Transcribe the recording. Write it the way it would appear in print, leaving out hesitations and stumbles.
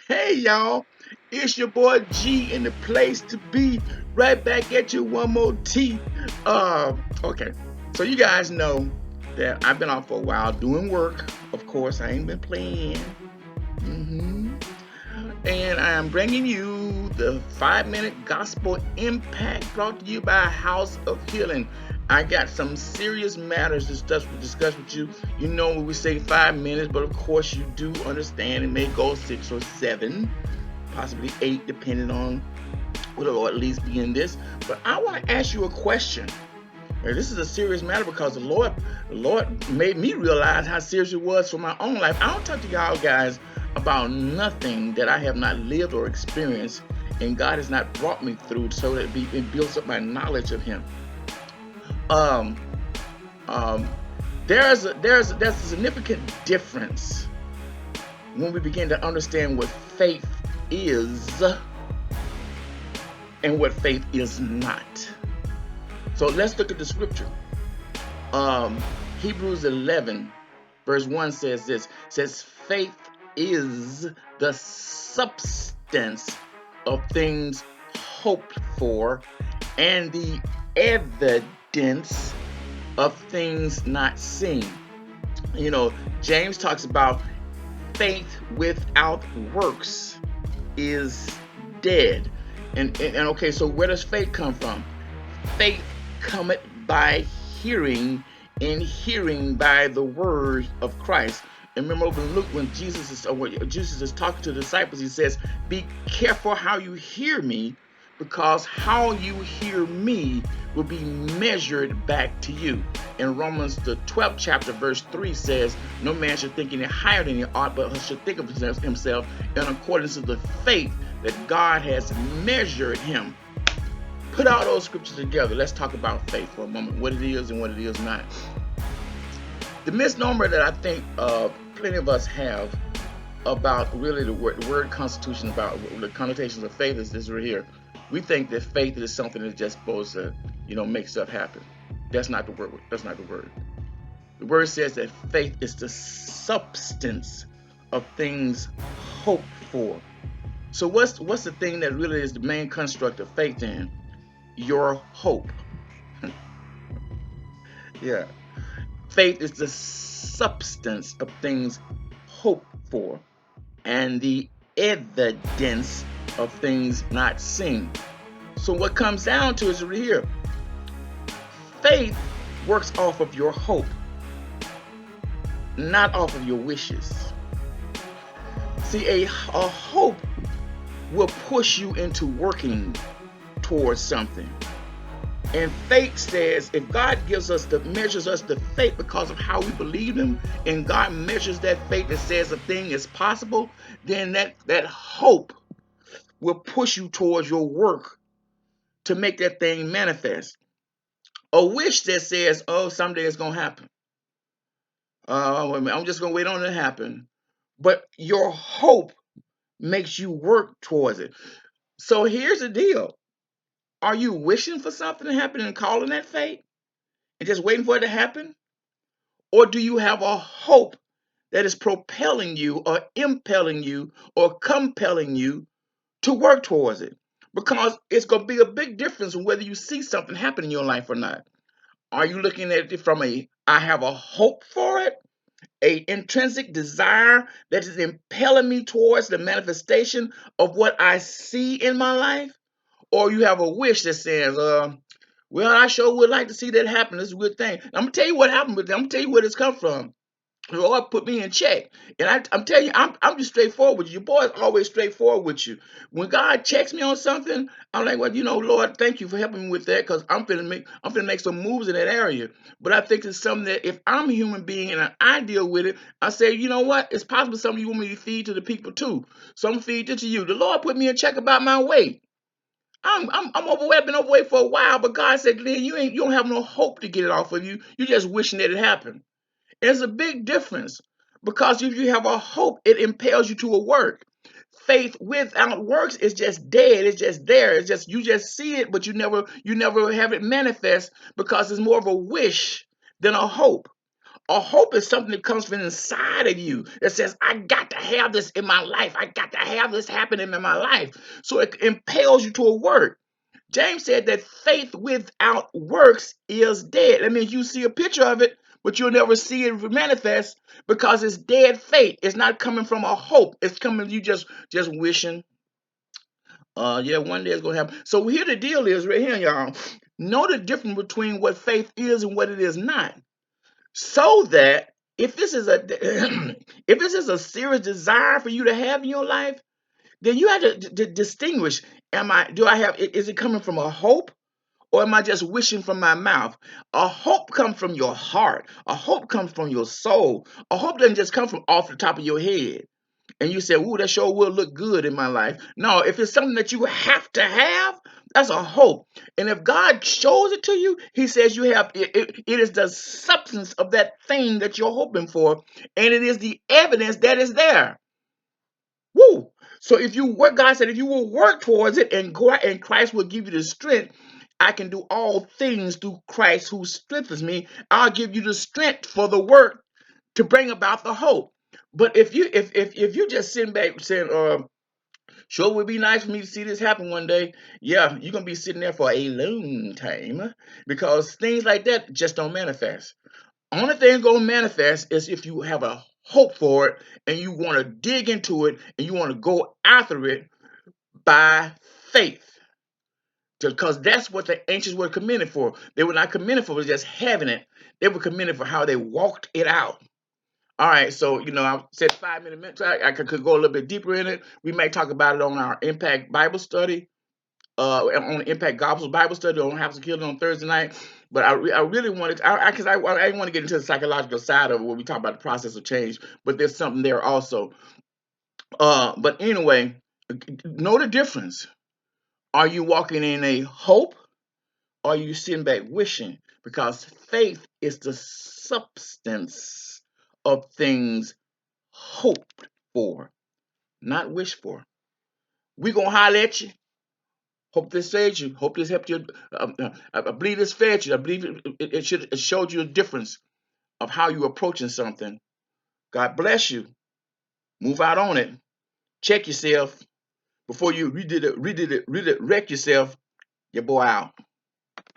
Hey y'all, it's your boy G in the place to be. Right back at you one more T. Okay. So you guys know that I've been off for a while doing work. Of course, I ain't been playing. hmm And I am bringing you the 5 minute gospel impact brought to you by House of Healing. I got some serious matters to discuss with you. You know when we say 5 minutes, but of course you do understand it may go 6 or 7, possibly 8, depending on what the Lord leads me in this. But I want to ask you a question. And this is a serious matter because the Lord made me realize how serious it was for my own life. I don't talk to y'all guys about nothing that I have not lived or experienced, and God has not brought me through so that it builds up my knowledge of Him. Um, um, there's a significant difference when we begin to understand what faith is and what faith is not. So let's look at the scripture. Um, Hebrews 11, verse 1 says this, says faith is the substance of things hoped for and the evidence of things not seen. You know, James talks about faith without works is dead. And okay, so where does faith come from? Faith cometh by hearing, and hearing by the word of Christ. And remember over in Luke when Jesus is talking to the disciples, he says, "Be careful how you hear me, because how you hear me will be measured back to you." In Romans the 12th chapter, verse 3 says, "No man should think any higher than he ought, but should think of himself in accordance to the faith that God has measured him." Put all those scriptures together. Let's talk about faith for a moment, what it is and what it is not. The misnomer that I think plenty of us have about really the word constitution, about the connotations of faith is this right here. We think that faith is something that's just supposed to, make stuff happen. That's not the word. That's not the word. The word says that faith is the substance of things hoped for. So what's the thing that really is the main construct of faith in? Your hope. Yeah. Faith is the substance of things hoped for and the evidence of things not seen. So what comes down to is right here. Faith works off of your hope, not off of your wishes. See, a hope will push you into working towards something. And faith says if God measures us the faith because of how we believe Him, and God measures that faith that says a thing is possible, then that hope will push you towards your work to make that thing manifest. A wish that says, "Oh, someday it's gonna happen. I'm just gonna wait on it to happen." But your hope makes you work towards it. So here's the deal: are you wishing for something to happen and calling that fate and just waiting for it to happen? Or do you have a hope that is propelling you or impelling you or compelling you to work towards it? Because it's going to be a big difference in whether you see something happen in your life or not. Are you looking at it from I have a hope for it, a intrinsic desire that is impelling me towards the manifestation of what I see in my life? Or you have a wish that says, well, I sure would like to see that happen. It's a good thing. I'm gonna tell you what happened with them. I'm gonna tell you where this come from. The Lord put me in check, and I'm telling you, I'm just straightforward with you. Your boy's always straightforward with you. When God checks me on something, I'm like, well, Lord, thank you for helping me with that, because I'm finna make some moves in that area. But I think it's something that if I'm a human being and I deal with it, I say, you know what? It's possible something you want me to feed to the people too. So I'm feed it to you. The Lord put me in check about my weight. I'm overweight. I've been overweight for a while, but God said, Glenn, you don't have no hope to get it off of you. You're just wishing that it happened. There's a big difference, because if you have a hope, it impels you to a work. Faith without works is just dead. It's just there. It's just you just see it, but you never have it manifest, because it's more of a wish than a hope. A hope is something that comes from inside of you that says, I got to have this in my life. I got to to have this happening in my life. So it impels you to a work. James said that faith without works is dead. That means you see a picture of it, but you'll never see it manifest because it's dead faith. It's not coming from a hope. It's coming you just wishing. Yeah, one day it's gonna happen. So here the deal is right here, y'all. Know the difference between what faith is and what it is not. So that if this is a if this is a serious desire for you to have in your life, then you have to distinguish. Do I have? Is it coming from a hope? Or am I just wishing from my mouth? A hope comes from your heart. A hope comes from your soul. A hope doesn't just come from off the top of your head. And you say, "Ooh, that sure will look good in my life." No, if it's something that you have to have, that's a hope. And if God shows it to you, He says you have it is the substance of that thing that you're hoping for, and it is the evidence that is there. Woo! So if you work, God said, if you will work towards it and go out, and Christ will give you the strength. I can do all things through Christ who strengthens me. I'll give you the strength for the work to bring about the hope. But if you just sitting back saying, sure would be nice for me to see this happen one day. Yeah, you're gonna be sitting there for a long time because things like that just don't manifest. Only thing gonna manifest is if you have a hope for it and you want to dig into it and you want to go after it by faith. Because that's what the ancients were commended for. They were not commended for just having it. They were commended for how they walked it out. All right, so I said 5 minutes. I could go a little bit deeper in it. We may talk about it on our Impact Bible study, on Impact Gospel Bible study on House of Killing on Thursday night. But I really wanted because I didn't want to get into the psychological side of it when we talk about the process of change. But there's something there also. But anyway, know the difference. Are you walking in a hope? Or are you sitting back wishing? Because faith is the substance of things hoped for, not wished for. We gonna holler at you. Hope this fed you. Hope this helped you. I believe this fed you. I believe it showed you the difference of how you're approaching something. God bless you. Move out on it. Check yourself before you redirect yourself. Your boy out.